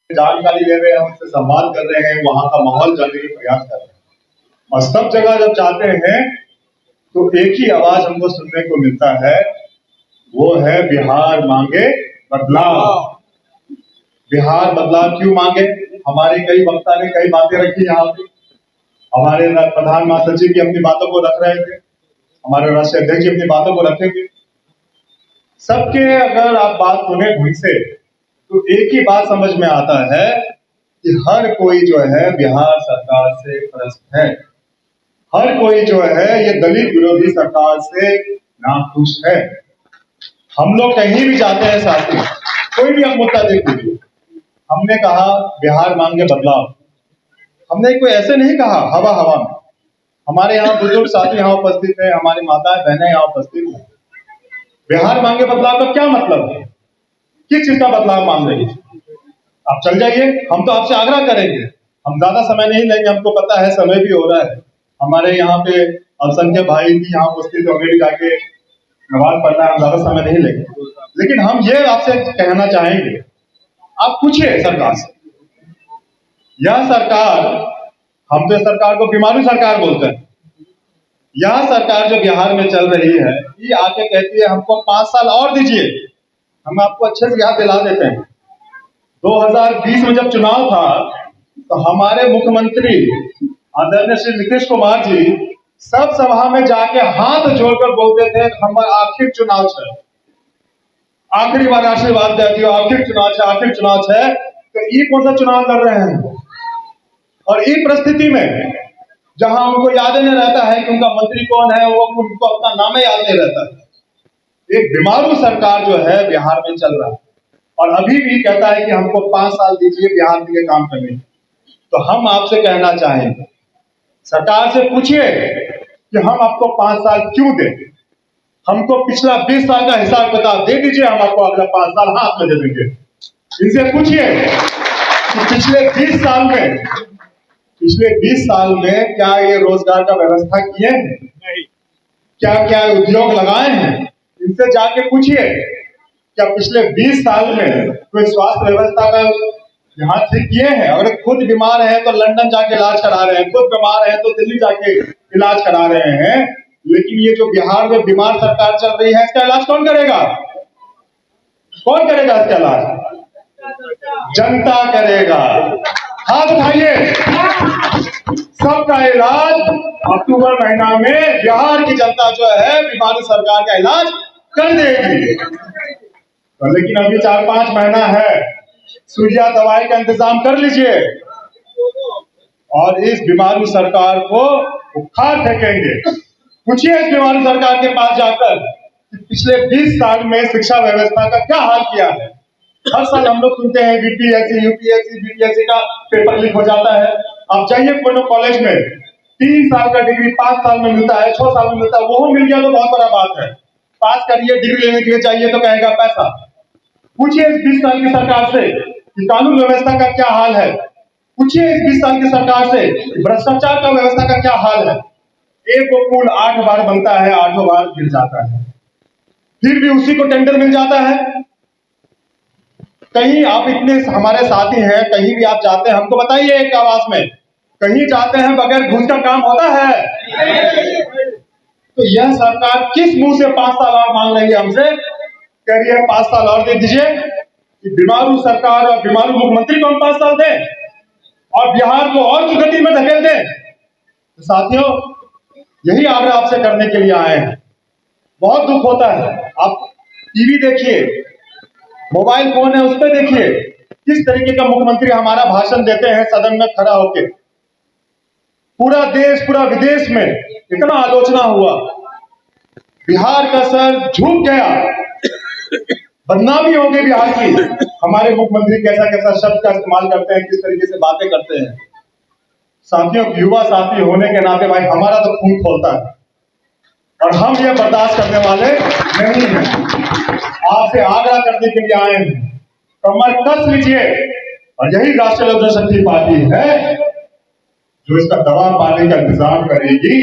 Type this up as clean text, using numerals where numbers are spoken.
जानकारी ले रहे हैं, उनसे संवाद कर रहे हैं, वहां का माहौल जानने के प्रयास कर रहे हैं। और सब जगह जब जाते हैं तो एक ही आवाज हमको सुनने को मिलता है, वो है बिहार मांगे बदलाव। बिहार बदलाव क्यों मांगे? हमारे कई वक्ता ने कई बातें रखी यहाँ पे। हमारे प्रधान महासचिव भी अपनी बातों को रख रहे थे, हमारे राष्ट्रीय अध्यक्ष जी अपनी बातों को रखेंगे। सबके अगर आप बात सुने ढंग से तो एक ही बात समझ में आता है कि हर कोई जो है बिहार सरकार से त्रस्त है। हर कोई जो है ये दलित विरोधी सरकार से नाखुश है। हम लोग कहीं भी जाते हैं साथी, कोई भी आप मुद्दा देख लीजिए, हमने कहा बिहार मांगे बदलाव। हमने कोई ऐसे नहीं कहा हवा हवा में। हमारे यहाँ बुजुर्ग साथी यहाँ उपस्थित है, हमारी माताएं बहनें यहाँ उपस्थित है। बिहार मांगे बदलाव का क्या मतलब है? किस चीज का बदलाव मांग रही है? आप चल जाइए, हम तो आपसे आग्रह करेंगे। हम ज्यादा समय नहीं लेंगे, हमको पता है समय भी हो रहा है। हमारे यहाँ पे अल्पसंख्यक भाई भी यहाँ उपस्थित होंगे, भी जाके नमाज पढ़ना है, हम ज्यादा समय नहीं लेंगे। लेकिन हम ये आपसे कहना चाहेंगे, आप पूछिए सरकार से। यह सरकार, हम तो सरकार को बीमारू सरकार बोलते हैं। यह सरकार जो बिहार में चल रही है, ये आके कहती है हमको 5 साल और दीजिए, हम आपको अच्छे से याद दिला देते हैं। 2020 में जब चुनाव था तो हमारे मुख्यमंत्री आदरणीय श्री नीतीश कुमार जी सब सभा में जाके हाथ जोड़कर बोलते थे हमारा आखिर चुनाव है, आखिरी बार आशीर्वाद दे दियो, आखिर चुनाव है, आखिर चुनाव है। तो ये कौन सा चुनाव लड़ रहे हैं? और इस परिस्थिति में जहां उनको याद नहीं रहता है कि उनका मंत्री कौन है, वो उनको अपना नाम ही याद नहीं रहता है। एक बीमारू सरकार जो है बिहार में चल रहा है और अभी भी कहता है कि हमको 5 साल दीजिए बिहार के लिए काम करने। तो हम आपसे कहना चाहेंगे, सरकार से पूछिए कि हम आपको 5 साल क्यों दें। हमको पिछला 20 साल का हिसाब किताब दे दीजिए, हम आपको अगला 5 साल हाथ में दे देंगे। इनसे पूछिए कि पिछले 20 साल में क्या ये रोजगार का व्यवस्था किए हैं, क्या क्या उद्योग लगाए हैं। इनसे जाके पूछिए क्या पिछले 20 साल में कोई स्वास्थ्य व्यवस्था का यहाँ ठीक किए हैं। अगर खुद बीमार है तो लंदन जाके इलाज करा रहे हैं, खुद बीमार है तो दिल्ली जाके इलाज करा रहे हैं। लेकिन ये जो बिहार में बीमार सरकार चल रही है, इसका इलाज कौन करेगा? कौन करेगा इसका इलाज? जनता करेगा। हाथ उठाइए। सबका इलाज अक्टूबर महीना में बिहार की जनता जो है बीमारी सरकार का इलाज कर देगी। तो लेकिन अभी 4-5 महीना है, सुइया दवाई का इंतजाम कर लीजिए और इस बीमारू सरकार को उखाड़ फेंकेंगे। पूछिए इस बीमारू सरकार के पास जाकर कि पिछले 20 साल में शिक्षा व्यवस्था का क्या हाल किया है। हर साल हम लोग सुनते हैं बीपीएससी, यूपीएससी, बीपीएससी का पेपर लीक हो जाता है। आप जाइए कोनो कॉलेज में, 3 साल का डिग्री 5 साल में मिलता है, 6 साल में मिलता है। वो मिल गया तो बहुत बड़ा बात है। पास करिए, डिग्री लेने के लिए चाहिए तो कहेगा पैसा। पूछिए इस 20 साल की सरकार से कि कानून व्यवस्था का क्या हाल है। पूछिए इस 20 साल की सरकार से भ्रष्टाचार का व्यवस्था का क्या हाल है। एक वो पुल 8 बार बनता है, 8 बार गिर जाता है, फिर भी उसी को टेंडर मिल जाता है। कहीं आप इतने हमारे साथी हैं, कहीं भी आप जाते हैं, हमको बताइए एक आवाज में, कहीं जाते हैं बगैर घूस का काम होता है? तो यह सरकार किस मुंह से 5 साल और मांग रही है हमसे? कह रही है 5 साल और दे दीजिए। कि बीमारू सरकार और बीमारू मुख्यमंत्री को हम 5 साल दें और बिहार को और दुर्गति में धकेल दें? तो साथियों, यही आग्रह आपसे करने के लिए आए हैं। बहुत दुख होता है। आप टीवी देखिए, मोबाइल फोन है, उस पर देखिए किस तरीके का मुख्यमंत्री हमारा भाषण देते हैं सदन में खड़ा होकर। पूरा देश, पूरा विदेश में इतना आलोचना हुआ, बिहार का सर झुक गया, बदनामी हो गई बिहार की। हमारे मुख्यमंत्री कैसा कैसा शब्द का इस्तेमाल करते हैं, किस तरीके से बातें करते हैं। साथियों, युवा साथी होने के नाते भाई हमारा तो खून खोलता है और हम ये बर्दाश्त करने वाले नहीं हैं। आपसे आग्रह करने के लिए आए हैं, कमर कस लीजिए। और यही राष्ट्रीय लोक जनशक्ति पार्टी है जो इसका दबाव पाने का इंतजाम करेगी।